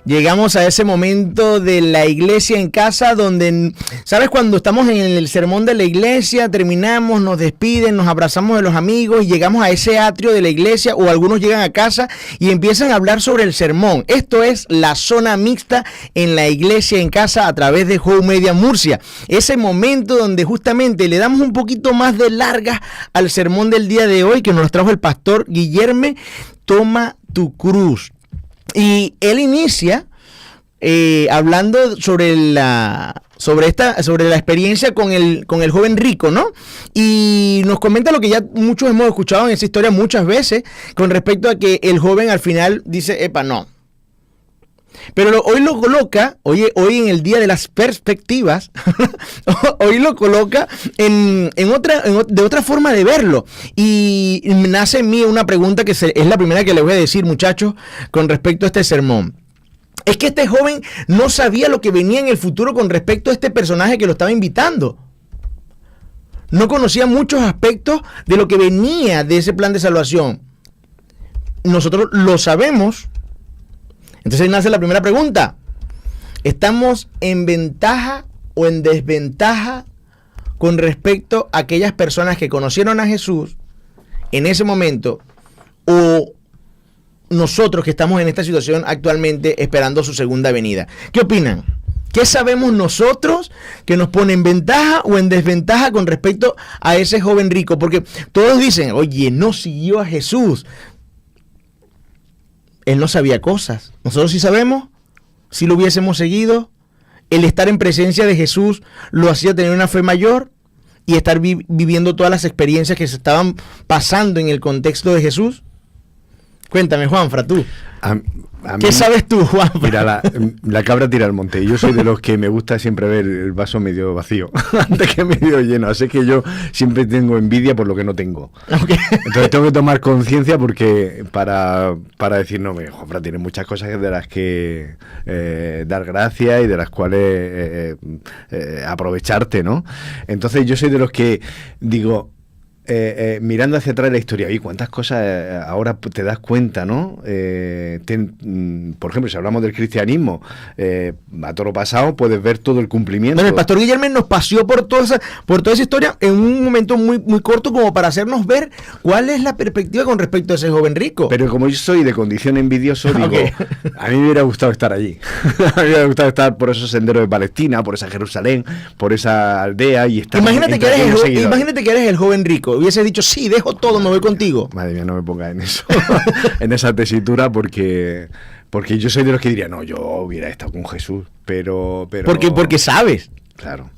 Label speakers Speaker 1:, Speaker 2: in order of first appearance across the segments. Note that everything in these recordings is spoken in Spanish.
Speaker 1: Llegamos a ese momento de la iglesia en casa donde, ¿sabes? Cuando estamos en el sermón de la iglesia, terminamos, nos despiden, nos abrazamos de los amigos y llegamos a ese atrio de la iglesia, o algunos llegan a casa y empiezan a hablar sobre el sermón. Esto es la zona mixta en la iglesia en casa a través de Home Media Murcia. Ese momento donde justamente le damos un poquito más de larga al sermón del día de hoy que nos trajo el pastor Guillerme, Toma tu cruz. Y él inicia hablando sobre la experiencia con el joven rico, ¿no? Y nos comenta lo que ya muchos hemos escuchado en esa historia muchas veces, con respecto a que el joven al final dice, epa, no. Pero hoy lo coloca, hoy en el día de las perspectivas, hoy lo coloca de otra forma de verlo. Y nace en mí una pregunta que es la primera que les voy a decir, muchachos, con respecto a este sermón. Es que este joven no sabía lo que venía en el futuro con respecto a este personaje que lo estaba invitando. No conocía muchos aspectos de lo que venía de ese plan de salvación. Nosotros lo sabemos. Entonces nace la primera pregunta. ¿Estamos en ventaja o en desventaja con respecto a aquellas personas que conocieron a Jesús en ese momento, o nosotros que estamos en esta situación actualmente esperando su segunda venida? ¿Qué opinan? ¿Qué sabemos nosotros que nos pone en ventaja o en desventaja con respecto a ese joven rico? Porque todos dicen, oye, no siguió a Jesús. Él no sabía cosas. Nosotros sí sabemos. Si lo hubiésemos seguido, el estar en presencia de Jesús lo hacía tener una fe mayor y estar viviendo todas las experiencias que se estaban pasando en el contexto de Jesús. Cuéntame, Juanfra, tú. ¿Qué sabes tú, Juanfra?
Speaker 2: Mira, la cabra tira al monte. Y yo soy de los que me gusta siempre ver el vaso medio vacío antes que medio lleno. Así que yo siempre tengo envidia por lo que no tengo. Okay. Entonces tengo que tomar conciencia porque para decir, no, Juanfra tiene muchas cosas de las que dar gracias y de las cuales aprovecharte, ¿no? Entonces yo soy de los que digo, mirando hacia atrás de la historia, y cuántas cosas ahora te das cuenta, ¿no? Por ejemplo, si hablamos del cristianismo, a toro pasado puedes ver todo el cumplimiento.
Speaker 1: Bueno, el pastor Guillermo nos paseó por toda esa historia en un momento muy, muy corto, como para hacernos ver cuál es la perspectiva con respecto a ese joven rico.
Speaker 2: Pero como yo soy de condición envidioso, digo, okay, a mí me hubiera gustado estar allí. A mí me hubiera gustado estar por esos senderos de Palestina, por esa Jerusalén, por esa aldea y estar.
Speaker 1: Imagínate que eres el joven rico. Hubiese dicho, sí, dejo todo, me voy contigo.
Speaker 2: Madre mía, no me pongas en eso, en esa tesitura, porque yo soy de los que diría, no, yo hubiera estado con Jesús, pero
Speaker 1: porque sabes.
Speaker 2: Claro.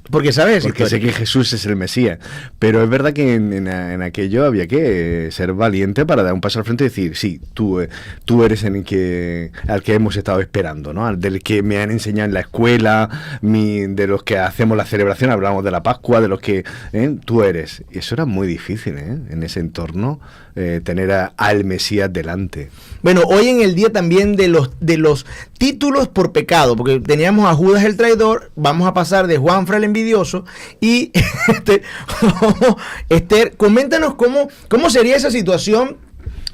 Speaker 1: Porque sabes,
Speaker 2: porque sé que Jesús es el Mesías, pero es verdad que en aquello había que ser valiente para dar un paso al frente y decir, sí, tú eres al que hemos estado esperando, ¿no? Del que me han enseñado en la escuela, de los que hacemos la celebración, hablamos de la Pascua, de los que tú eres. Y eso era muy difícil, en ese entorno, tener al Mesías delante.
Speaker 1: Bueno, hoy en el día también de los títulos por pecado, porque teníamos a Judas el traidor, vamos a pasar de Juanfra el envidioso, y Esther, coméntanos cómo sería esa situación.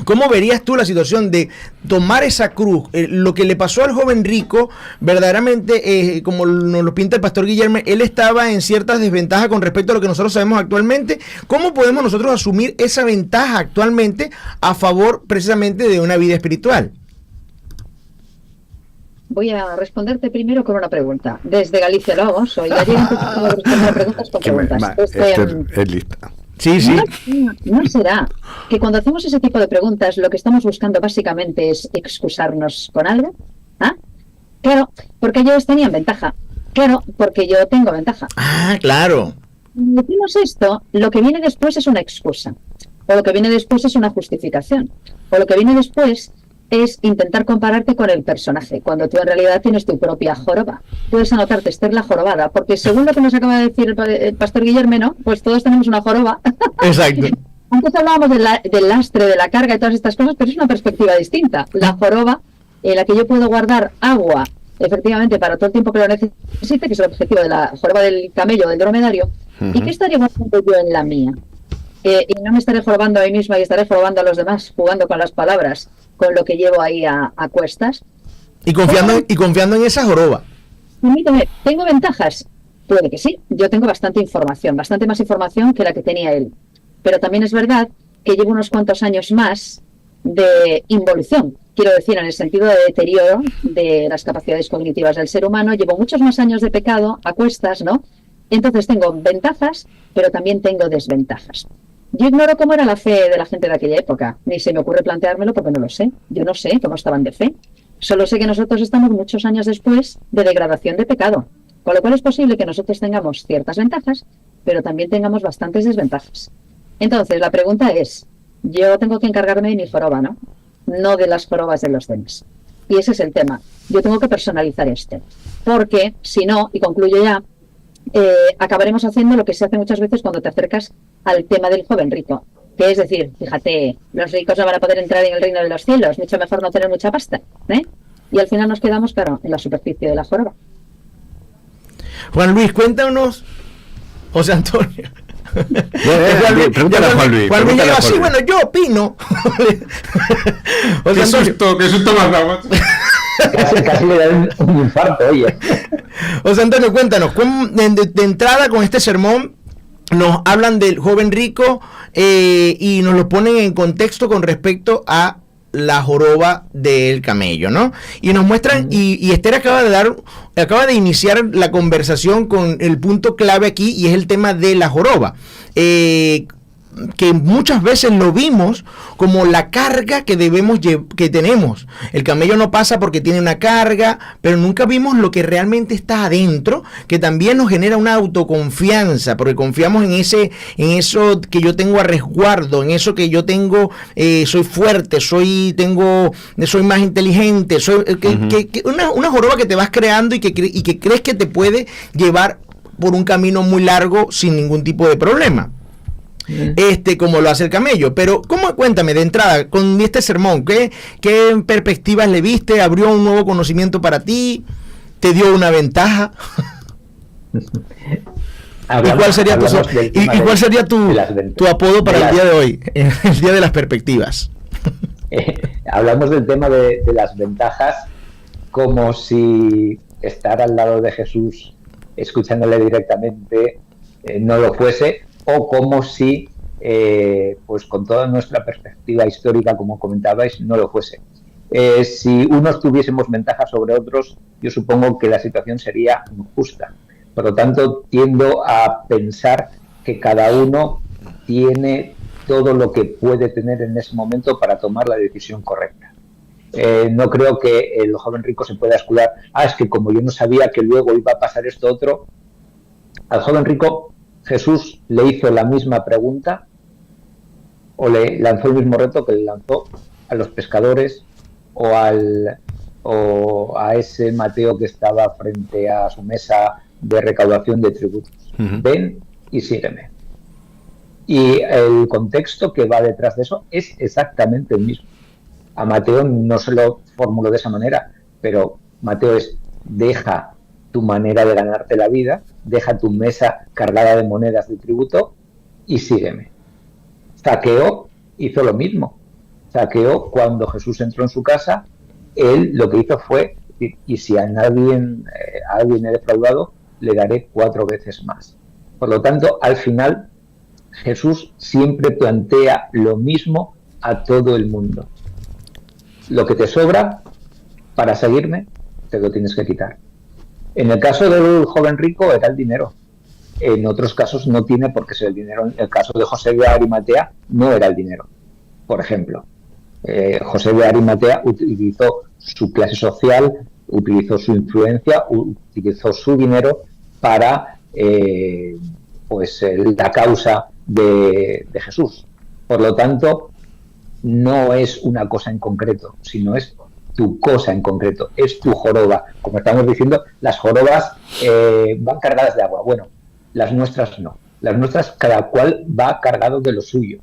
Speaker 1: ¿Cómo verías tú la situación de tomar esa cruz? Lo que le pasó al joven rico, verdaderamente, como nos lo pinta el pastor Guillermo, él estaba en ciertas desventajas con respecto a lo que nosotros sabemos actualmente. ¿Cómo podemos nosotros asumir esa ventaja actualmente a favor precisamente de una vida espiritual?
Speaker 3: Voy a responderte primero con una pregunta. Desde Galicia lo hago, soy gallega, entonces puedo responder preguntas con preguntas.
Speaker 2: Es lista.
Speaker 1: Sí.
Speaker 3: ¿No será que cuando hacemos ese tipo de preguntas lo que estamos buscando básicamente es excusarnos con algo? ¿Ah? Claro, porque ellos tenían ventaja. Claro, porque yo tengo ventaja.
Speaker 1: Ah, claro.
Speaker 3: Cuando decimos esto, lo que viene después es una excusa. O lo que viene después es una justificación. O lo que viene después es intentar compararte con el personaje, cuando tú en realidad tienes tu propia joroba. Puedes anotarte, Esther, la jorobada, porque según lo que nos acaba de decir el pastor Guillermo, ¿no? Pues todos tenemos una joroba.
Speaker 1: Exacto.
Speaker 3: Antes hablábamos del lastre, de la carga y todas estas cosas, pero es una perspectiva distinta. La joroba, en la que yo puedo guardar agua, efectivamente, para todo el tiempo que lo necesite, que es el objetivo de la joroba del camello, del dromedario. ¿Y qué estaría guardando yo en la mía? Y no me estaré jorobando a mí misma y estaré jorobando a los demás, jugando con las palabras, con lo que llevo ahí a cuestas.
Speaker 1: Y confiando en esa joroba.
Speaker 3: Permíteme, ¿tengo ventajas? Puede que sí. Yo tengo bastante información, bastante más información que la que tenía él. Pero también es verdad que llevo unos cuantos años más de involución. Quiero decir, en el sentido de deterioro de las capacidades cognitivas del ser humano, llevo muchos más años de pecado a cuestas, ¿no? Entonces tengo ventajas, pero también tengo desventajas. Yo ignoro cómo era la fe de la gente de aquella época. Ni se me ocurre planteármelo porque no lo sé. Yo no sé cómo estaban de fe. Solo sé que nosotros estamos muchos años después de degradación de pecado. Con lo cual es posible que nosotros tengamos ciertas ventajas, pero también tengamos bastantes desventajas. Entonces, la pregunta es, yo tengo que encargarme de mi joroba, ¿no? No de las jorobas de los demás. Y ese es el tema. Yo tengo que personalizar este. Porque, si no, y concluyo ya, acabaremos haciendo lo que se hace muchas veces cuando te acercas al tema del joven rico. Que es decir, fíjate, los ricos no van a poder entrar en el reino de los cielos, mucho mejor no tener mucha pasta, ¿eh? Y al final nos quedamos, claro, en la superficie de la joroba.
Speaker 1: Juan Luis, cuéntanos, José Antonio.
Speaker 2: Pregúntale a Juan Luis.
Speaker 1: Juan Luis llega así, bueno, yo opino.
Speaker 4: ¿Qué susto me has dado?
Speaker 5: Casi le da un infarto, oye.
Speaker 1: José Antonio, cuéntanos, de entrada con este sermón nos hablan del joven rico y nos lo ponen en contexto con respecto a la joroba del camello, ¿no? Y nos muestran, y Esther acaba de iniciar la conversación con el punto clave aquí, y es el tema de la joroba. Que muchas veces lo vimos como la carga que que tenemos. El camello no pasa porque tiene una carga, pero nunca vimos lo que realmente está adentro, que también nos genera una autoconfianza, porque confiamos en eso que yo tengo a resguardo, en eso que yo tengo, soy fuerte, soy más inteligente, una joroba que te vas creando y que crees que te puede llevar por un camino muy largo sin ningún tipo de problema. Como lo hace el camello. Pero cuéntame de entrada con este sermón, ¿qué perspectivas le viste? ¿Abrió un nuevo conocimiento para ti? ¿Te dio una ventaja? ¿Y cuál sería tu apodo para el día de hoy, el día de las perspectivas?
Speaker 5: Hablamos del tema de las ventajas como si estar al lado de Jesús escuchándole directamente no lo fuese, o como si, pues con toda nuestra perspectiva histórica, como comentabais, no lo fuese. Si unos tuviésemos ventajas sobre otros, yo supongo que la situación sería injusta. Por lo tanto, tiendo a pensar que cada uno tiene todo lo que puede tener en ese momento para tomar la decisión correcta. No creo que el joven rico se pueda escudar, es que como yo no sabía que luego iba a pasar esto otro. Al joven rico Jesús le hizo la misma pregunta o le lanzó el mismo reto que le lanzó a los pescadores o a ese Mateo que estaba frente a su mesa de recaudación de tributos. Ven y sígueme. Y el contexto que va detrás de eso es exactamente el mismo. A Mateo no se lo formuló de esa manera, pero Mateo es: deja tu manera de ganarte la vida, deja tu mesa cargada de monedas de tributo y sígueme. Zaqueo hizo lo mismo. Zaqueo, cuando Jesús entró en su casa, él lo que hizo fue: y si a alguien he defraudado, le daré 4 veces más. Por lo tanto, al final, Jesús siempre plantea lo mismo a todo el mundo. Lo que te sobra para seguirme, te lo tienes que quitar. En el caso del joven rico era el dinero. En otros casos no tiene por qué ser el dinero. En el caso de José de Arimatea no era el dinero. Por ejemplo, José de Arimatea utilizó su clase social, utilizó su influencia, utilizó su dinero para la causa de Jesús. Por lo tanto, no es una cosa en concreto, sino es tu cosa en concreto, es tu joroba. Como estamos diciendo, las jorobas van cargadas de agua. Bueno, las nuestras no. Las nuestras, cada cual va cargado de lo suyo,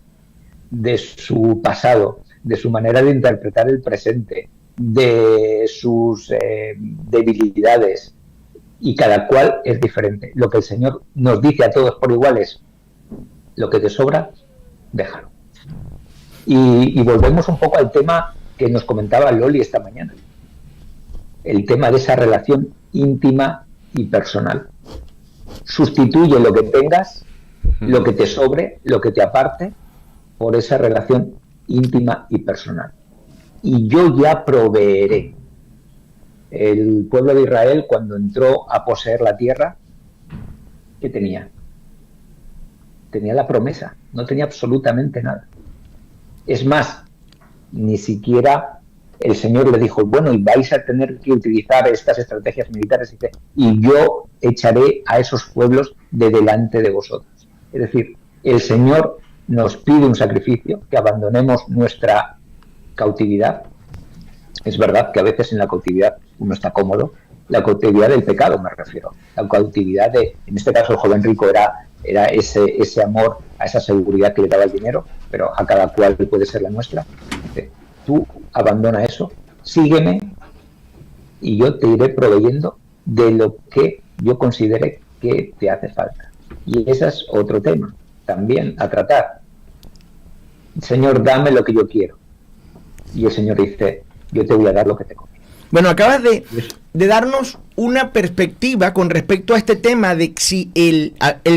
Speaker 5: de su pasado, de su manera de interpretar el presente, de sus debilidades, y cada cual es diferente. Lo que el Señor nos dice a todos por igual es: lo que te sobra, déjalo. Y volvemos un poco al tema que nos comentaba Loli esta mañana. el tema de esa relación íntima y personal. Sustituye lo que tengas, lo que te sobre, lo que te aparte, por esa relación íntima y personal. Y yo ya proveeré. El pueblo de Israel, cuando entró a poseer la tierra, ¿qué tenía? Tenía la promesa, no tenía absolutamente nada. Es más, ni siquiera el Señor le dijo, bueno, y vais a tener que utilizar estas estrategias militares, y yo echaré a esos pueblos de delante de vosotros. Es decir, el Señor nos pide un sacrificio, que abandonemos nuestra cautividad. Es verdad que a veces en la cautividad uno está cómodo, la cautividad del pecado me refiero, la cautividad de, en este caso el joven rico era ese amor a esa seguridad que le daba el dinero, pero a cada cual puede ser la nuestra. Dice, tú abandona eso, sígueme y yo te iré proveyendo de lo que yo considere que te hace falta. Y ese es otro tema también a tratar. Señor, dame lo que yo quiero. Y el Señor dice, yo te voy a dar lo que te conviene.
Speaker 1: Bueno, acabas de darnos una perspectiva con respecto a este tema de si el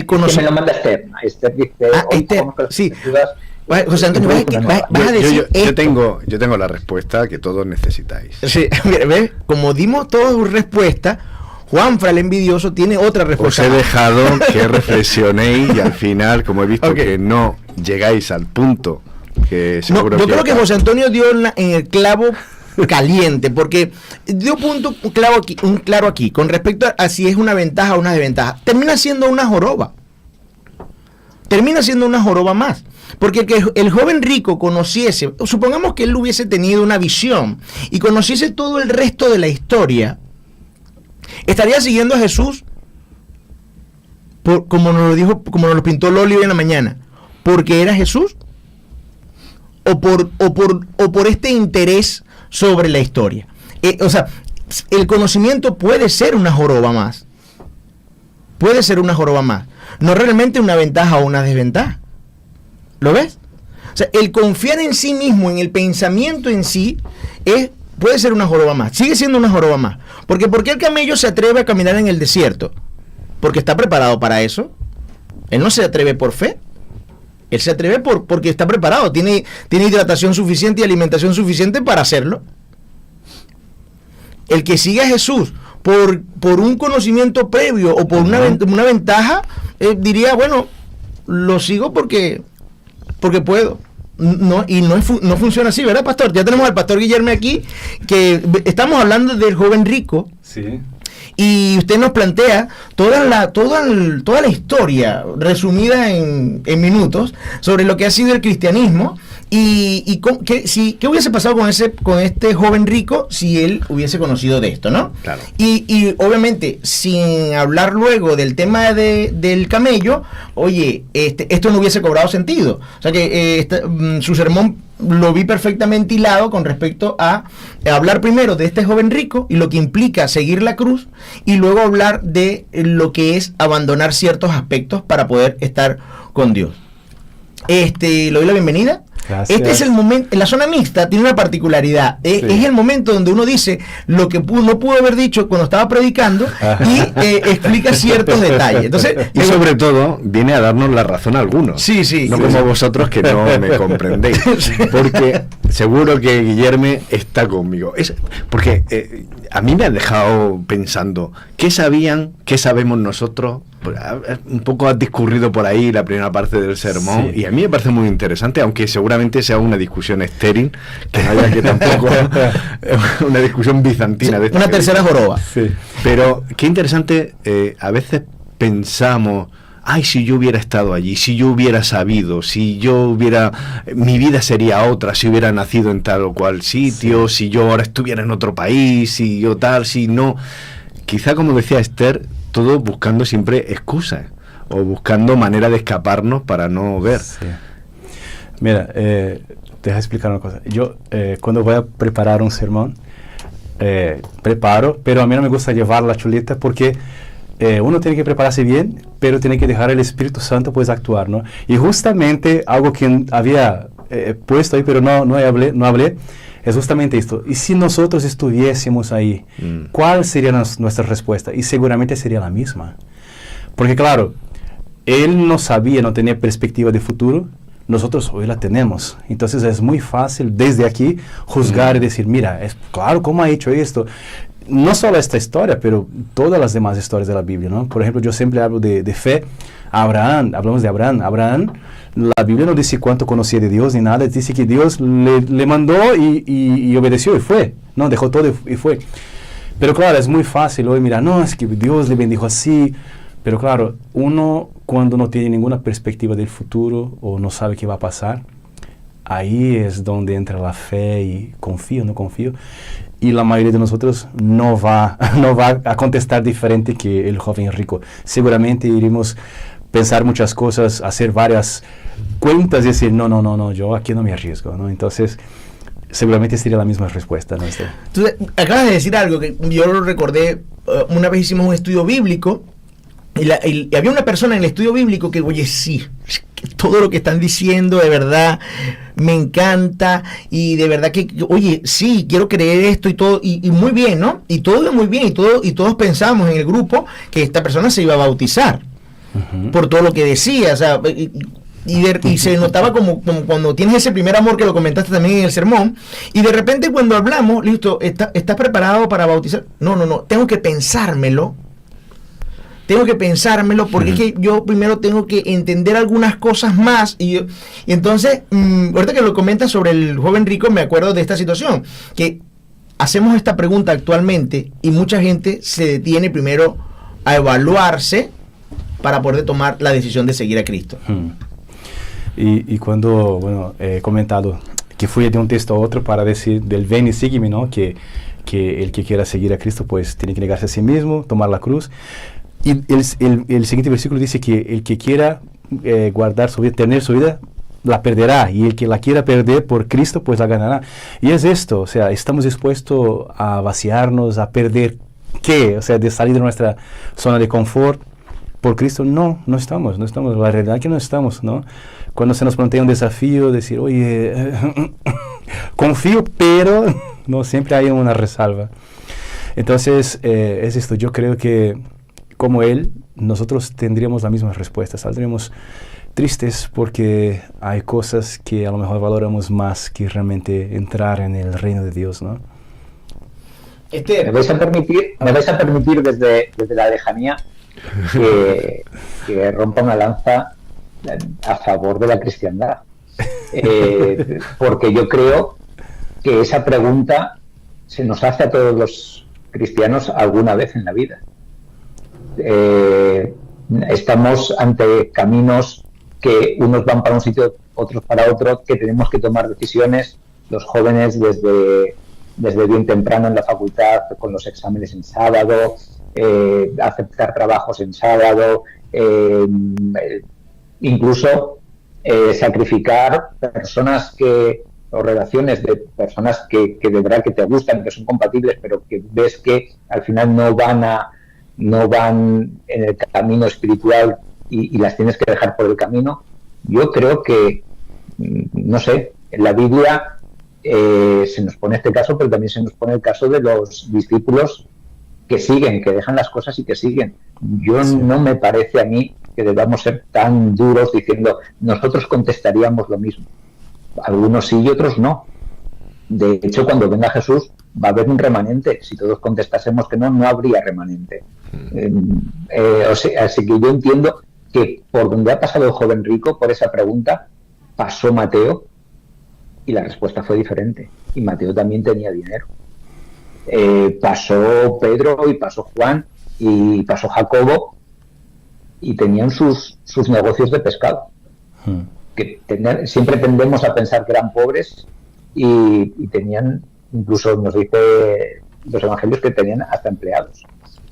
Speaker 1: conocimiento...
Speaker 5: me lo manda Esther. Esther dice...
Speaker 1: Esther, sí. José Antonio, vas a decir
Speaker 2: yo tengo la respuesta que todos necesitáis.
Speaker 1: Sí, ¿ves? Como dimos todos respuesta, Juanfra, el envidioso, tiene otra respuesta.
Speaker 2: Os he dejado que reflexionéis y al final, como he visto que no llegáis al punto que seguro
Speaker 1: yo creo que José Antonio dio en el clavo caliente, porque dio un claro aquí con respecto a si es una ventaja o una desventaja. Termina siendo una joroba más, porque que el joven rico conociese, supongamos que él hubiese tenido una visión y conociese todo el resto de la historia, estaría siguiendo a Jesús como nos lo pintó Loli hoy en la mañana, porque era Jesús, o por este interés sobre la historia. O sea, el conocimiento puede ser una joroba más. No realmente una ventaja o una desventaja. ¿Lo ves? O sea, el confiar en sí mismo, en el pensamiento en sí, puede ser una joroba más. Sigue siendo una joroba más. Porque ¿por qué el camello se atreve a caminar en el desierto? Porque está preparado para eso. Él no se atreve por fe. Él se atreve porque está preparado, tiene hidratación suficiente y alimentación suficiente para hacerlo. El que sigue a Jesús por un conocimiento previo o por una ventaja, diría, bueno, lo sigo porque puedo. No funciona así, ¿verdad, pastor? Ya tenemos al pastor Guillermo aquí, que estamos hablando del joven rico.
Speaker 4: Sí.
Speaker 1: Y usted nos plantea toda la historia resumida en minutos sobre lo que ha sido el cristianismo y qué hubiese pasado con este joven rico si él hubiese conocido de esto, ¿no?
Speaker 2: Claro.
Speaker 1: Y obviamente, sin hablar luego del tema del camello, oye, esto no hubiese cobrado sentido. O sea que su sermón lo vi perfectamente hilado con respecto a hablar primero de este joven rico y lo que implica seguir la cruz, y luego hablar de lo que es abandonar ciertos aspectos para poder estar con Dios. Le doy la bienvenida.
Speaker 4: Gracias.
Speaker 1: Este es el momento, en la zona mixta tiene una particularidad, es el momento donde uno dice lo que no pudo haber dicho cuando estaba predicando y explica ciertos detalles. Entonces,
Speaker 2: y sobre todo viene a darnos la razón a algunos.
Speaker 1: Sí.
Speaker 2: No como vosotros que no me comprendéis. Porque seguro que Guillermo está conmigo. Porque a mí me ha dejado pensando, ¿qué sabemos nosotros? Un poco has discurrido por ahí la primera parte del sermón, y a mí me parece muy interesante, aunque seguramente sea una discusión estéril, que no haya que tampoco una discusión bizantina de
Speaker 1: una tercera joroba.
Speaker 2: Pero qué interesante, a veces pensamos, ay, si yo hubiera estado allí, si yo hubiera sabido, mi vida sería otra, si hubiera nacido en tal o cual sitio, si yo ahora estuviera en otro país, si yo tal, si no. Quizá, como decía Esther, todo buscando siempre excusas o buscando manera de escaparnos para no ver.
Speaker 4: Sí. Mira, deja explicar una cosa. Yo cuando voy a preparar un sermón, preparo, pero a mí no me gusta llevar la chuleta porque uno tiene que prepararse bien, pero tiene que dejar el Espíritu Santo pues actuar, ¿no? Y justamente algo que había puesto ahí, pero no hablé, es justamente esto. Y si nosotros estuviésemos ahí, ¿cuál sería nuestra respuesta? Y seguramente sería la misma. Porque claro, él no sabía, no tenía perspectiva de futuro, nosotros hoy la tenemos. Entonces es muy fácil desde aquí juzgar y decir, mira, es claro, ¿cómo ha hecho esto? No solo esta historia, pero todas las demás historias de la Biblia, ¿no? Por ejemplo, yo siempre hablo de fe. Hablamos de Abraham. Abraham, la Biblia no dice cuánto conocía de Dios ni nada, dice que Dios le mandó y obedeció y fue, ¿no? Dejó todo y fue. Pero claro, es muy fácil hoy mirar, no, es que Dios le bendijo así. Pero claro, uno cuando no tiene ninguna perspectiva del futuro o no sabe qué va a pasar, ahí es donde entra la fe y confío, no confío. Y la mayoría de nosotros no va a contestar diferente que el joven rico. Seguramente iremos pensar muchas cosas, hacer varias cuentas y decir, no, yo aquí no me arriesgo, ¿no? Entonces, seguramente sería la misma respuesta, ¿no?
Speaker 1: Entonces, acabas de decir algo que yo lo recordé, una vez hicimos un estudio bíblico y había una persona en el estudio bíblico que, oye, sí, todo lo que están diciendo de verdad me encanta y de verdad que, oye, sí, quiero creer esto y todo, y muy bien, ¿no? Y todo iba muy bien y todos pensamos en el grupo que esta persona se iba a bautizar por todo lo que decía, o sea, y se notaba como cuando tienes ese primer amor que lo comentaste también en el sermón, y de repente cuando hablamos, listo, ¿estás preparado para bautizar? No, tengo que pensármelo porque es que yo primero tengo que entender algunas cosas más y entonces, ahorita que lo comentas sobre el joven rico, me acuerdo de esta situación, que hacemos esta pregunta actualmente y mucha gente se detiene primero a evaluarse para poder tomar la decisión de seguir a Cristo.
Speaker 4: Y cuando, bueno, he comentado que fui de un texto a otro para decir del ven y sígueme, ¿no? Que el que quiera seguir a Cristo pues tiene que negarse a sí mismo, tomar la cruz. Y el siguiente versículo dice que el que quiera guardar su vida, tener su vida, la perderá. Y el que la quiera perder por Cristo, pues la ganará. Y es esto, o sea, estamos dispuestos a vaciarnos, a perder ¿qué? O sea, de salir de nuestra zona de confort por Cristo. No estamos. La realidad es que no estamos, ¿no? Cuando se nos plantea un desafío, decir, oye, confío, pero no siempre hay una resalva. Entonces, es esto, yo creo que como él, nosotros tendríamos la misma respuesta, saldríamos tristes porque hay cosas que a lo mejor valoramos más que realmente entrar en el reino de Dios, ¿no?
Speaker 5: ¿Me vais a permitir desde la lejanía que rompa una lanza a favor de la cristiandad? Porque yo creo que esa pregunta se nos hace a todos los cristianos alguna vez en la vida. Estamos ante caminos que unos van para un sitio, otros para otro, que tenemos que tomar decisiones, los jóvenes desde bien temprano en la facultad, con los exámenes en sábado, aceptar trabajos en sábado, incluso sacrificar personas o relaciones de personas que de verdad que te gustan, que son compatibles, pero que ves que al final no van en el camino espiritual y las tienes que dejar por el camino. Yo creo que, no sé, en la Biblia se nos pone este caso, pero también se nos pone el caso de los discípulos que siguen, que dejan las cosas y que siguen. No me parece a mí que debamos ser tan duros diciendo nosotros contestaríamos lo mismo. Algunos sí y otros no. De hecho, cuando venga Jesús va a haber un remanente. Si todos contestásemos que no habría remanente. Así que yo entiendo que por donde ha pasado el joven rico, por esa pregunta, pasó Mateo y la respuesta fue diferente. Y Mateo también tenía dinero. Pasó Pedro y pasó Juan y pasó Jacobo y tenían sus negocios de pescado. Siempre tendemos a pensar que eran pobres y tenían, incluso nos dice los evangelios que tenían hasta empleados.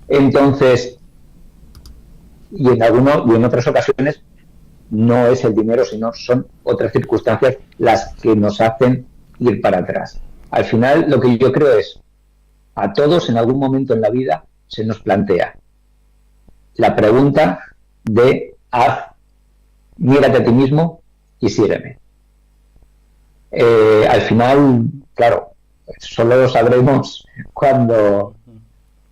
Speaker 5: Entonces, y en otras ocasiones no es el dinero, sino son otras circunstancias las que nos hacen ir para atrás. Al final, lo que yo creo es, a todos en algún momento en la vida se nos plantea la pregunta de mírate a ti mismo y sígueme. al final, claro, solo lo sabremos cuando,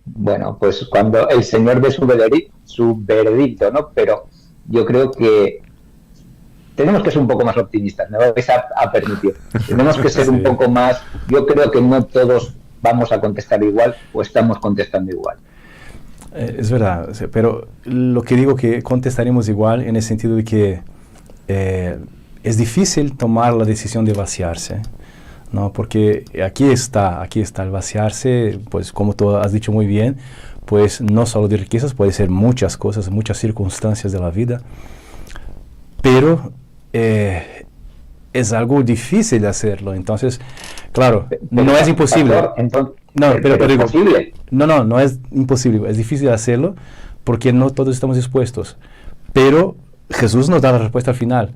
Speaker 5: bueno, pues cuando el Señor dé su veredicto, ¿no? Pero yo creo que tenemos que ser un poco más optimistas, me vais a permitir. Tenemos que ser un poco más, yo creo que no todos vamos a contestar igual o estamos contestando igual.
Speaker 4: Es verdad, pero lo que digo que contestaremos igual en el sentido de que es difícil tomar la decisión de vaciarse, ¿no? Porque aquí está el vaciarse, pues como tú has dicho muy bien, pues no solo de riquezas, puede ser muchas cosas, muchas circunstancias de la vida, pero es algo difícil de hacerlo. Entonces, claro, no es imposible. Pero digo,
Speaker 5: posible.
Speaker 4: No es imposible, es difícil de hacerlo porque no todos estamos dispuestos. Pero Jesús nos da la respuesta al final.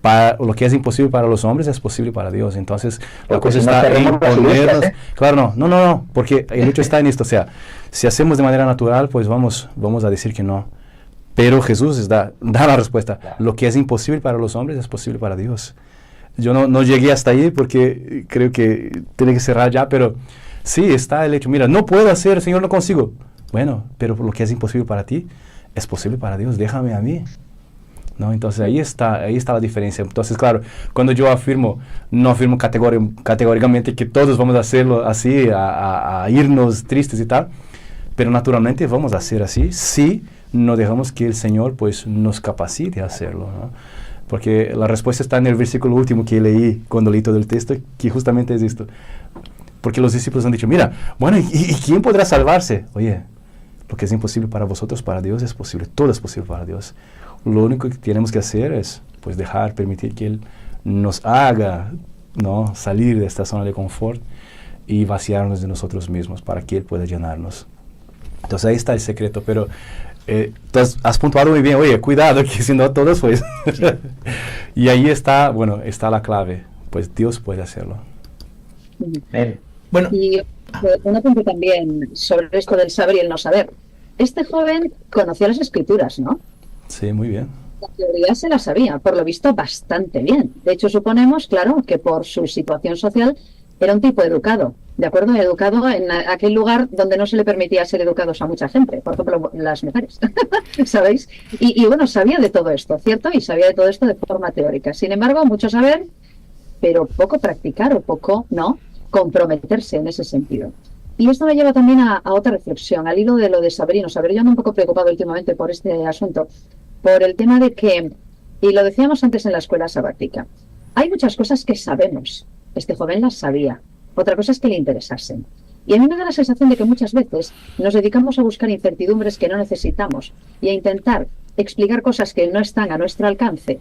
Speaker 4: Para lo que es imposible para los hombres es posible para Dios. Entonces, la cosa está en ponernos. Claro, no, porque el hecho está en esto. O sea, si hacemos de manera natural, pues vamos a decir que no. Pero Jesús da la respuesta. Claro. Lo que es imposible para los hombres es posible para Dios. Yo no llegué hasta ahí porque creo que tiene que cerrar ya, pero sí está el hecho. Mira, no puedo hacer, Señor, no consigo. Bueno, pero lo que es imposible para ti es posible para Dios. Déjame a mí. ¿No? Entonces ahí está la diferencia. Entonces, claro, cuando yo no afirmo categóricamente que todos vamos a hacerlo así, a irnos tristes y tal, pero naturalmente vamos a hacer así si no dejamos que el Señor pues nos capacite a hacerlo, ¿no? Porque la respuesta está en el versículo último que leí cuando leí todo el texto, que justamente es esto. Porque los discípulos han dicho, mira, bueno, ¿y quién podrá salvarse? Oye, lo que es imposible para vosotros, para Dios es posible, todo es posible para Dios. Lo único que tenemos que hacer es pues permitir que Él nos haga, ¿no?, salir de esta zona de confort y vaciarnos de nosotros mismos para que Él pueda llenarnos. Entonces ahí está el secreto, pero entonces has puntuado muy bien, oye, cuidado, que si no todos pues... Y ahí está la clave, pues Dios puede hacerlo.
Speaker 3: Bueno, y un apunte también sobre esto del saber y el no saber. Este joven conocía las Escrituras, ¿no?
Speaker 4: Sí, muy bien.
Speaker 3: La teoría se la sabía, por lo visto bastante bien. De hecho, suponemos, claro, que por su situación social era un tipo educado, ¿de acuerdo? Educado en aquel lugar donde no se le permitía ser educados a mucha gente, por ejemplo, las mujeres, ¿sabéis? Y bueno, sabía de todo esto, ¿cierto? Y sabía de todo esto de forma teórica. Sin embargo, mucho saber, pero poco practicar o poco, ¿no?, comprometerse en ese sentido. Y esto me lleva también a otra reflexión, al hilo de lo de saber y no saber. Yo ando un poco preocupado últimamente por este asunto, por el tema de que, y lo decíamos antes en la escuela sabática, hay muchas cosas que sabemos. Este joven las sabía. Otra cosa es que le interesasen. Y a mí me da la sensación de que muchas veces nos dedicamos a buscar incertidumbres que no necesitamos y a intentar explicar cosas que no están a nuestro alcance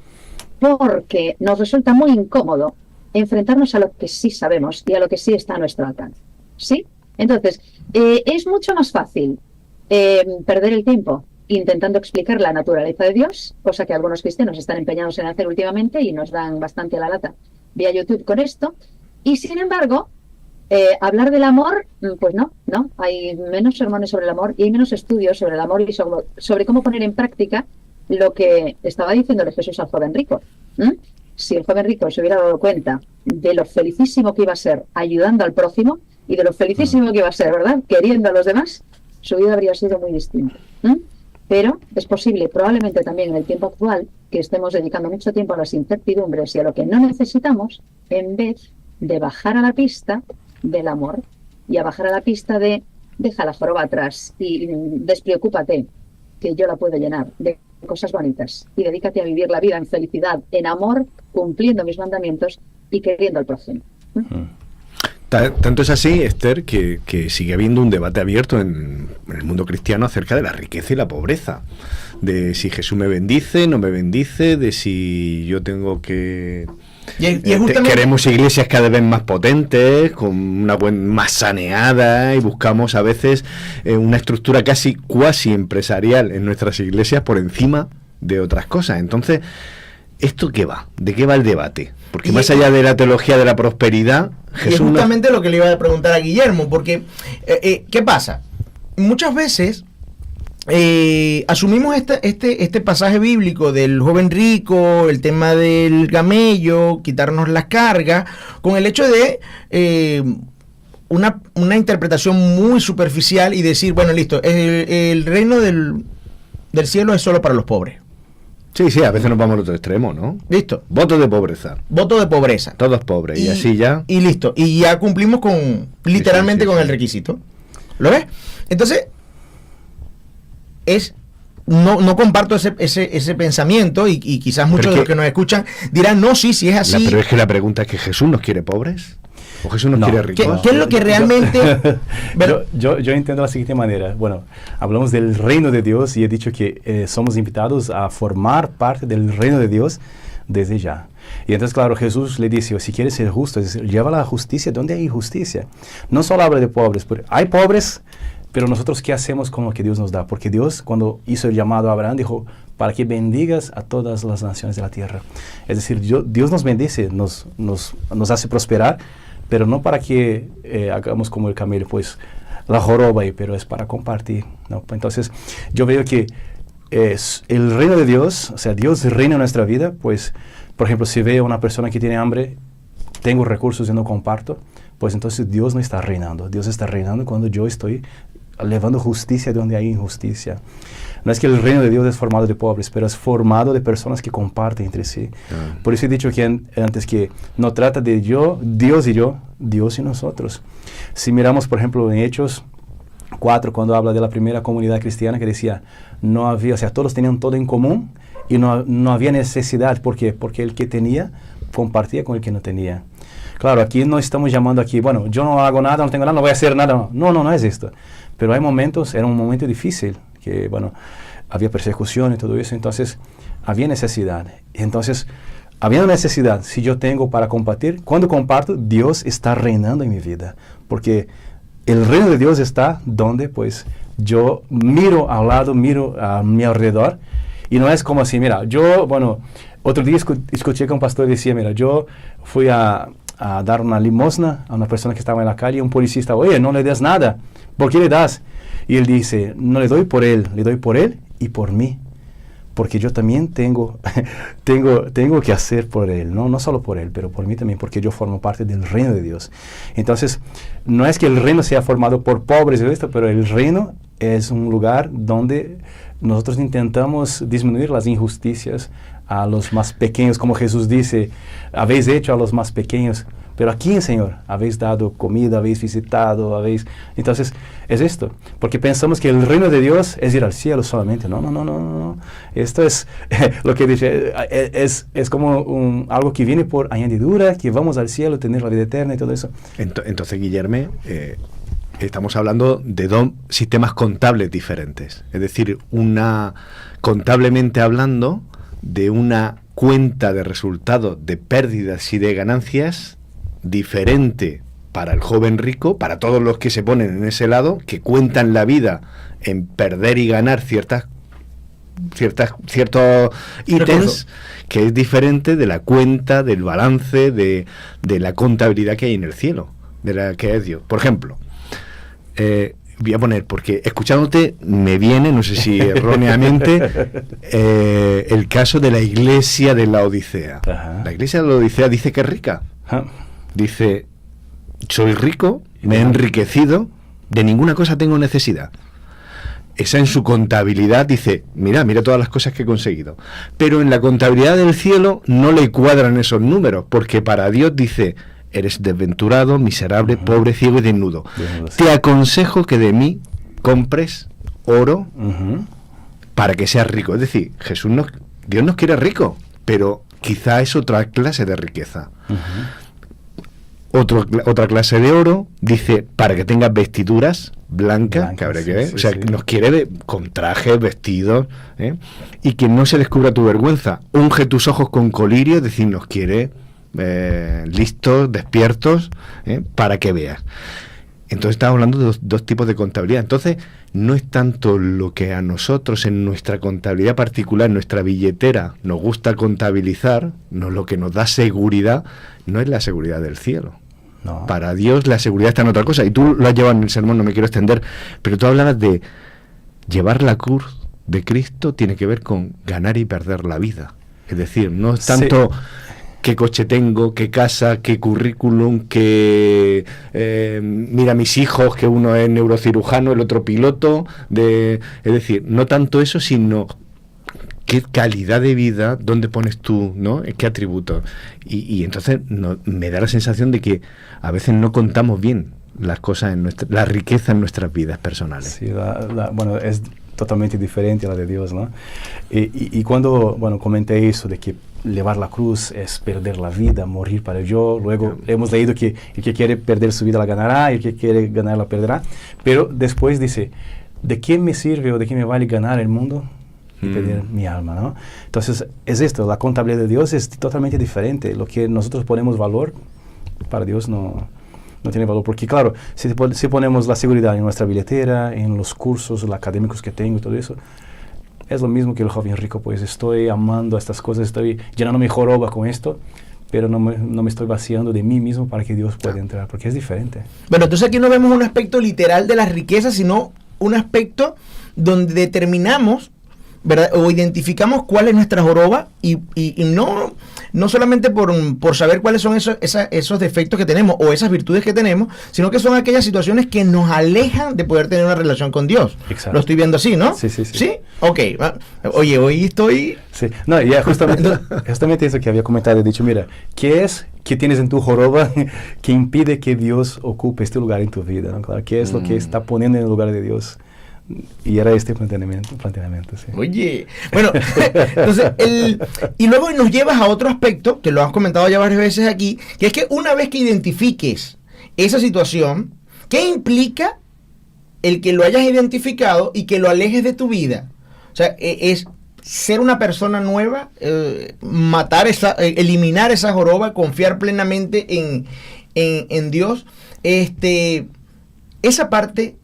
Speaker 3: porque nos resulta muy incómodo enfrentarnos a lo que sí sabemos y a lo que sí está a nuestro alcance. ¿Sí? Entonces, es mucho más fácil perder el tiempo intentando explicar la naturaleza de Dios, cosa que algunos cristianos están empeñados en hacer últimamente y nos dan bastante a la lata vía YouTube con esto. Y sin embargo, hablar del amor, pues no. Hay menos sermones sobre el amor y hay menos estudios sobre el amor y sobre cómo poner en práctica lo que estaba diciéndole Jesús al joven rico. Si el joven rico se hubiera dado cuenta de lo felicísimo que iba a ser ayudando al prójimo y de lo felicísimo que iba a ser, ¿verdad?, queriendo a los demás, su vida habría sido muy distinta. Pero es posible, probablemente también en el tiempo actual, que estemos dedicando mucho tiempo a las incertidumbres y a lo que no necesitamos, en vez de bajar a la pista del amor y a bajar a la pista de deja la joroba atrás y despreocúpate, que yo la puedo llenar de cosas bonitas, y dedícate a vivir la vida en felicidad, en amor, cumpliendo mis mandamientos y queriendo al prójimo.
Speaker 2: Tanto es así, Esther, que sigue habiendo un debate abierto en el mundo cristiano acerca de la riqueza y la pobreza, de si Jesús me bendice, no me bendice, de si yo tengo que... Queremos iglesias cada vez más potentes, con una más saneada, y buscamos a veces una estructura cuasi empresarial en nuestras iglesias por encima de otras cosas. Entonces, ¿esto qué va? ¿De qué va el debate? Porque más allá de la teología de la prosperidad,
Speaker 1: Jesús... Y es justamente lo que le iba a preguntar a Guillermo, porque, ¿qué pasa? Muchas veces asumimos este pasaje bíblico del joven rico, el tema del camello, quitarnos las cargas, con el hecho de una interpretación muy superficial y decir, bueno, listo, el reino del cielo es solo para los pobres.
Speaker 2: Sí, a veces nos vamos al otro extremo, ¿no?
Speaker 1: Listo.
Speaker 2: Voto de pobreza.
Speaker 1: Voto de pobreza.
Speaker 2: Todos pobres. Y así ya.
Speaker 1: Y listo. Y ya cumplimos literalmente con el requisito. ¿Lo ves? Entonces, no comparto ese pensamiento y quizás muchos de los que nos escuchan dirán, no, sí es así.
Speaker 2: Pero es que la pregunta es que ¿Jesús nos quiere pobres? ¿O Jesús nos quiere ricos?
Speaker 1: ¿Qué es lo que realmente...?
Speaker 4: Yo entiendo de la siguiente manera. Bueno, hablamos del reino de Dios y he dicho que somos invitados a formar parte del reino de Dios desde ya. Y entonces, claro, Jesús le dice, si quieres ser justo, es decir, lleva la justicia donde hay injusticia. No solo habla de pobres, pero hay pobres, pero nosotros ¿qué hacemos con lo que Dios nos da? Porque Dios, cuando hizo el llamado a Abraham, dijo, para que bendigas a todas las naciones de la tierra. Es decir, Dios nos bendice, nos hace prosperar, pero no para que hagamos como el camello, pues la joroba, pero es para compartir, ¿no? Entonces, yo veo que el reino de Dios, o sea, Dios reina en nuestra vida, pues, por ejemplo, si veo a una persona que tiene hambre, tengo recursos y no comparto, pues entonces Dios no está reinando. Dios está reinando cuando yo estoy llevando justicia donde hay injusticia. No es que el reino de Dios es formado de pobres, pero es formado de personas que comparten entre sí. Por eso he dicho que antes que no trata de Dios y nosotros. Si miramos, por ejemplo, en Hechos 4, cuando habla de la primera comunidad cristiana, que decía, no había, o sea, todos tenían todo en común y no había necesidad. ¿Por qué? Porque el que tenía compartía con el que no tenía. Claro, aquí no estamos llamando aquí, bueno, yo no hago nada, no tengo nada, no voy a hacer nada. No es esto. Pero hay momentos, era un momento difícil, que bueno, había persecución y todo eso, entonces había necesidad. Entonces, habiendo necesidad, si yo tengo para compartir, cuando comparto, Dios está reinando en mi vida. Porque el reino de Dios está donde, pues, yo miro al lado, miro a mi alrededor, y no es como así, mira, otro día escuché que un pastor decía, mira, yo fui a dar una limosna a una persona que estaba en la calle, y un policía estaba, oye, no le des nada, ¿por qué le das? Y él dice, no le doy por él, le doy por él y por mí, porque yo también tengo que hacer por él, no solo por él, pero por mí también, porque yo formo parte del reino de Dios. Entonces, no es que el reino sea formado por pobres, pero el reino es un lugar donde nosotros intentamos disminuir las injusticias a los más pequeños, como Jesús dice, habéis hecho a los más pequeños, pero aquí, Señor, habéis dado comida, habéis visitado, Entonces, es esto, porque pensamos que el reino de Dios es ir al cielo solamente. No. Esto es lo que dice, es como algo que viene por añadidura, que vamos al cielo, tener la vida eterna y todo eso.
Speaker 2: Entonces, Guillermo, estamos hablando de dos sistemas contables diferentes. Es decir, contablemente hablando, de una cuenta de resultados de pérdidas y de ganancias diferente para el joven rico, para todos los que se ponen en ese lado, que cuentan la vida en perder y ganar ciertos ítems, que es diferente de la cuenta, del balance, de la contabilidad que hay en el cielo, de la que es Dios. Por ejemplo, voy a poner, porque escuchándote me viene, no sé si erróneamente, el caso de la iglesia de la Odisea. Ajá. La iglesia de la Odisea dice que es rica. Ajá. Dice, soy rico, me he enriquecido, de ninguna cosa tengo necesidad. Esa en su contabilidad dice, mira todas las cosas que he conseguido. Pero en la contabilidad del cielo no le cuadran esos números, porque para Dios dice, eres desventurado, miserable, pobre, ciego y desnudo. Te aconsejo que de mí compres oro para que seas rico. Es decir, Dios nos quiere rico, pero quizá es otra clase de riqueza. Otra clase de oro dice para que tengas vestiduras blancas, que habrá que ver, nos quiere con trajes, vestidos, y que no se descubra tu vergüenza. Unge tus ojos con colirio, es decir, nos quiere listos, despiertos, para que veas. Entonces estamos hablando de dos tipos de contabilidad. Entonces no es tanto lo que a nosotros en nuestra contabilidad particular, en nuestra billetera, nos gusta contabilizar, no, lo que nos da seguridad no es la seguridad del cielo. No. Para Dios la seguridad está en otra cosa. Y tú lo has llevado en el sermón, no me quiero extender, pero tú hablabas de llevar la cruz de Cristo tiene que ver con ganar y perder la vida. Es decir, no es tanto qué coche tengo, qué casa, qué currículum, qué mira mis hijos, que uno es neurocirujano, el otro piloto, es decir, no tanto eso, sino qué calidad de vida, dónde pones tú, ¿no? ¿Qué atributos? Y entonces me da la sensación de que a veces no contamos bien las cosas, la riqueza en nuestras vidas personales.
Speaker 4: Sí, bueno, es totalmente diferente a la de Dios, ¿no? Y cuando, bueno, comenté eso de que llevar la cruz es perder la vida, morir para el yo, luego hemos leído que el que quiere perder su vida la ganará, el que quiere ganar la perderá, pero después dice, ¿de qué me sirve o de qué me vale ganar el mundo y perder mi alma, ¿no? Entonces, es esto, la contabilidad de Dios es totalmente diferente. Lo que nosotros ponemos valor, para Dios no tiene valor, porque claro, si ponemos la seguridad en nuestra billetera, en los cursos los académicos que tengo y todo eso, es lo mismo que el joven rico, pues estoy amando estas cosas, estoy llenando mi joroba con esto, pero no me estoy vaciando de mí mismo para que Dios pueda entrar, porque es diferente.
Speaker 1: Bueno, entonces aquí no vemos un aspecto literal de las riquezas, sino un aspecto donde determinamos, ¿verdad? O identificamos cuál es nuestra joroba y no solamente por saber cuáles son esos defectos que tenemos o esas virtudes que tenemos, sino que son aquellas situaciones que nos alejan de poder tener una relación con Dios.
Speaker 4: Exacto.
Speaker 1: Lo estoy viendo así, ¿no?
Speaker 4: Sí.
Speaker 1: ¿Sí? Ok. Oye, hoy estoy...
Speaker 4: Sí, no, ya justamente eso que había comentado, he dicho, mira, ¿qué es que tienes en tu joroba que impide que Dios ocupe este lugar en tu vida, ¿no? Claro, ¿qué es lo que está poniendo en el lugar de Dios? Y era este planteamiento, sí.
Speaker 1: Oye, bueno, entonces, y luego nos llevas a otro aspecto, que lo has comentado ya varias veces aquí, que es que una vez que identifiques esa situación, ¿qué implica el que lo hayas identificado y que lo alejes de tu vida? O sea, es ser una persona nueva, eliminar esa joroba, confiar plenamente en Dios. Esa parte...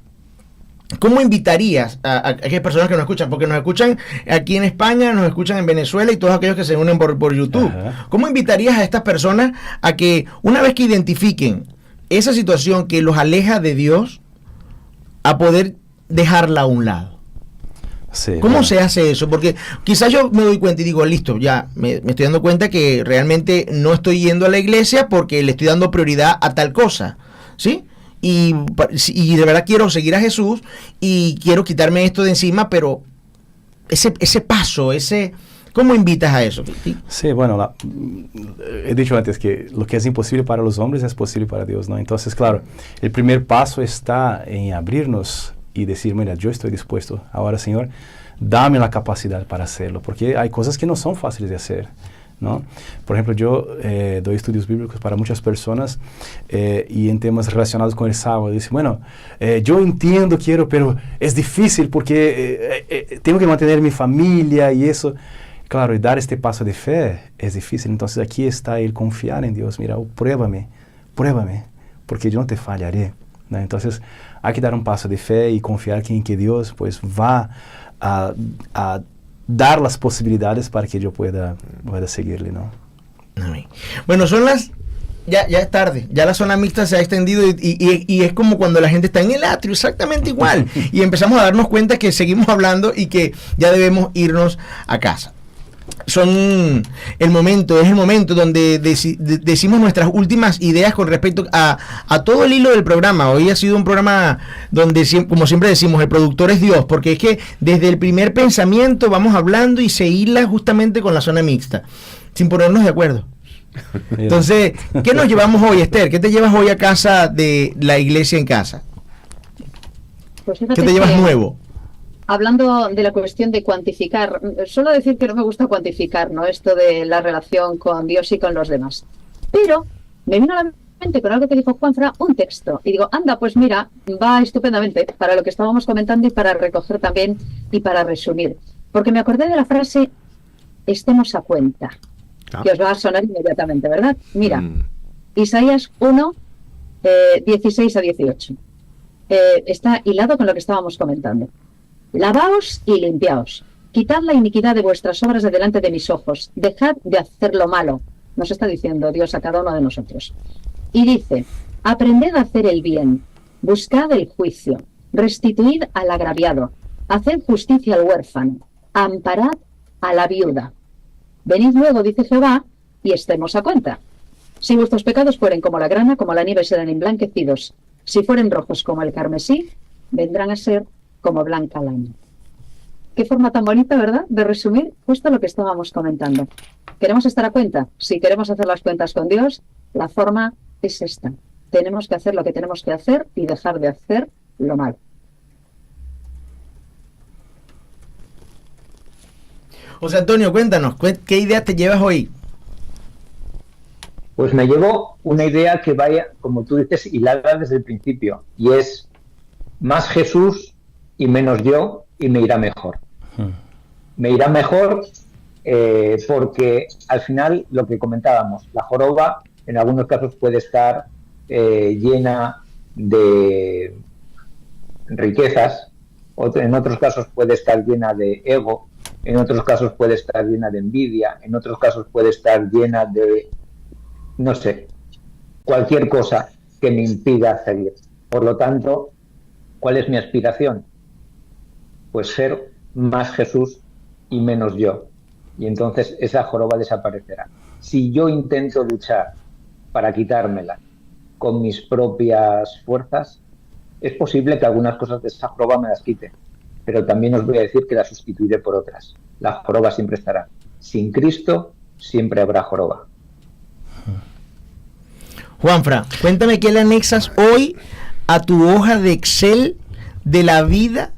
Speaker 1: ¿Cómo invitarías a aquellas personas que nos escuchan? Porque nos escuchan aquí en España, nos escuchan en Venezuela y todos aquellos que se unen por YouTube. Ajá. ¿Cómo invitarías a estas personas a que una vez que identifiquen esa situación que los aleja de Dios, a poder dejarla a un lado?
Speaker 4: Sí,
Speaker 1: ¿Cómo se hace eso? Porque quizás yo me doy cuenta y digo, listo, ya me estoy dando cuenta que realmente no estoy yendo a la iglesia porque le estoy dando prioridad a tal cosa, ¿sí? Y de verdad quiero seguir a Jesús y quiero quitarme esto de encima, pero ese paso, ¿cómo invitas a eso?
Speaker 4: Sí, bueno, he dicho antes que lo que es imposible para los hombres es posible para Dios, ¿no? Entonces, claro, el primer paso está en abrirnos y decir, mira, yo estoy dispuesto. Ahora, Señor, dame la capacidad para hacerlo, porque hay cosas que no son fáciles de hacer, ¿no? Por ejemplo, yo doy estudios bíblicos para muchas personas y en temas relacionados con el sábado. Dice, bueno, yo entiendo, pero es difícil porque tengo que mantener mi familia y eso. Claro, y dar este paso de fe es difícil. Entonces aquí está el confiar en Dios. Mira, pruébame, porque yo no te fallaré, ¿no? Entonces hay que dar un paso de fe y confiar en que Dios pues va a dar las posibilidades para que yo pueda seguirle, ¿no?
Speaker 1: Bueno, son las... Ya es tarde, ya la zona mixta se ha extendido y es como cuando la gente está en el atrio, exactamente igual. Y empezamos a darnos cuenta que seguimos hablando y que ya debemos irnos a casa. Es el momento donde decimos nuestras últimas ideas con respecto a todo el hilo del programa. Hoy ha sido un programa donde, como siempre decimos, el productor es Dios, porque es que desde el primer pensamiento vamos hablando y se hila justamente con la zona mixta, sin ponernos de acuerdo. Entonces, ¿qué nos llevamos hoy, Esther? ¿Qué te llevas hoy a casa de la iglesia en casa?
Speaker 3: Pues
Speaker 1: ¿qué te llevas nuevo?
Speaker 3: Hablando de la cuestión de cuantificar, suelo decir que no me gusta cuantificar, ¿no? Esto de la relación con Dios y con los demás. Pero me vino a la mente con algo que dijo Juanfra, un texto. Y digo, anda, pues mira, va estupendamente para lo que estábamos comentando y para recoger también y para resumir. Porque me acordé de la frase, estemos a cuenta. Que os va a sonar inmediatamente, ¿verdad? Mira, Isaías 1, 16 a 18. Está hilado con lo que estábamos comentando. Lavaos y limpiaos. Quitad la iniquidad de vuestras obras de delante de mis ojos. Dejad de hacer lo malo. Nos está diciendo Dios a cada uno de nosotros. Y dice, aprended a hacer el bien. Buscad el juicio. Restituid al agraviado. haced justicia al huérfano, amparad a la viuda. Venid luego, dice Jehová, y estemos a cuenta. Si vuestros pecados fueren como la grana, como la nieve serán emblanquecidos. Si fueren rojos como el carmesí, vendrán a ser como blanca lana. Qué forma tan bonita, ¿verdad?, de resumir justo lo que estábamos comentando. ¿Queremos estar a cuenta? Si queremos hacer las cuentas con Dios, la forma es esta. Tenemos que hacer lo que tenemos que hacer y dejar de hacer lo malo.
Speaker 1: José Antonio, cuéntanos, ¿qué ideas te llevas hoy?
Speaker 5: Pues me llevo una idea que vaya, como tú dices, hilada desde el principio, y es más Jesús y menos yo, y me irá mejor. Me irá mejor porque al final lo que comentábamos, la joroba en algunos casos puede estar llena de riquezas, en otros casos puede estar llena de ego, en otros casos puede estar llena de envidia, en otros casos puede estar llena de, no sé, cualquier cosa que me impida seguir. Por lo tanto, ¿cuál es mi aspiración? Pues ser más Jesús y menos yo. Y entonces esa joroba desaparecerá. Si yo intento luchar para quitármela con mis propias fuerzas, es posible que algunas cosas de esa joroba me las quite, pero también os voy a decir que la sustituiré por otras. La joroba siempre estará. Sin Cristo siempre habrá joroba.
Speaker 1: Juanfra, cuéntame qué le anexas hoy a tu hoja de Excel de la vida,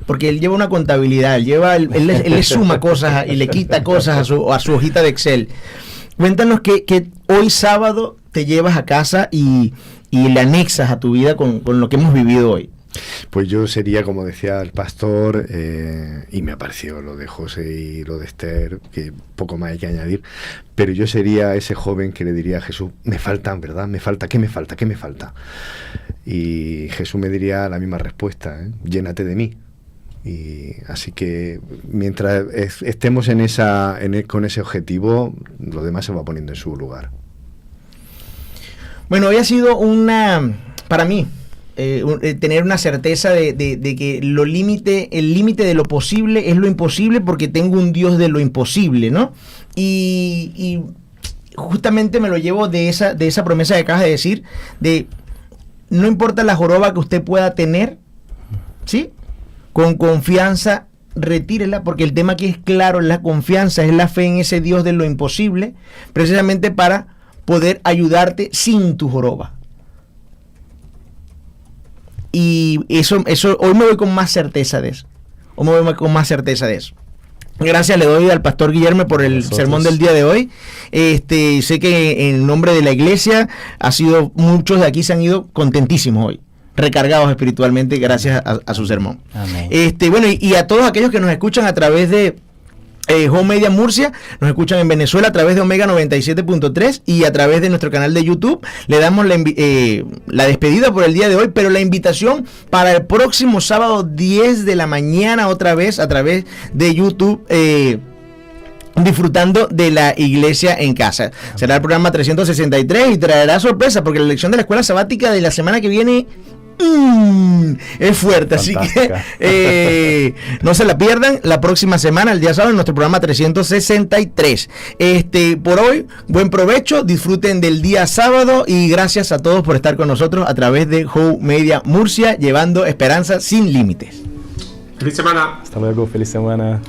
Speaker 1: porque él lleva una contabilidad, él le suma cosas y le quita cosas a su hojita de Excel. Cuéntanos qué hoy sábado te llevas a casa y le anexas a tu vida con lo que hemos vivido hoy.
Speaker 2: Pues yo sería, como decía el pastor, y me apareció lo de José y lo de Esther, que poco más hay que añadir, pero yo sería ese joven que le diría a Jesús, me faltan, ¿verdad? Me falta, ¿qué me falta? ¿Qué me falta? Y Jesús me diría la misma respuesta, llénate de mí. Y así que mientras estemos con ese objetivo, lo demás se va poniendo en su lugar.
Speaker 1: Bueno, hoy ha sido para mí, tener una certeza de que el límite de lo posible es lo imposible, porque tengo un Dios de lo imposible, ¿no? Y justamente me lo llevo de esa promesa que acabas de decir, de no importa la joroba que usted pueda tener, ¿sí? Con confianza, retírela, porque el tema aquí es claro, es la confianza, es la fe en ese Dios de lo imposible, precisamente para poder ayudarte sin tu joroba. Y eso hoy me voy con más certeza de eso. Gracias le doy al pastor Guillermo por el sermón del día de hoy. Sé que en nombre de la iglesia muchos de aquí se han ido contentísimos hoy, recargados espiritualmente gracias a su sermón.
Speaker 4: Amén.
Speaker 1: Bueno, y a todos aquellos que nos escuchan a través de Home Media Murcia, nos escuchan en Venezuela a través de Omega 97.3 y a través de nuestro canal de YouTube, le damos la despedida por el día de hoy, pero la invitación para el próximo sábado 10 de la mañana otra vez a través de YouTube, disfrutando de la iglesia en casa. Será el programa 363 y traerá sorpresa, porque la lección de la escuela sabática de la semana que viene es fuerte. Fantástica. Así que no se la pierdan la próxima semana, el día sábado, en nuestro programa 363. Por hoy, buen provecho, disfruten del día sábado y gracias a todos por estar con nosotros a través de Home Media Murcia, llevando esperanza sin límites.
Speaker 6: Feliz semana.
Speaker 4: Hasta luego, feliz semana.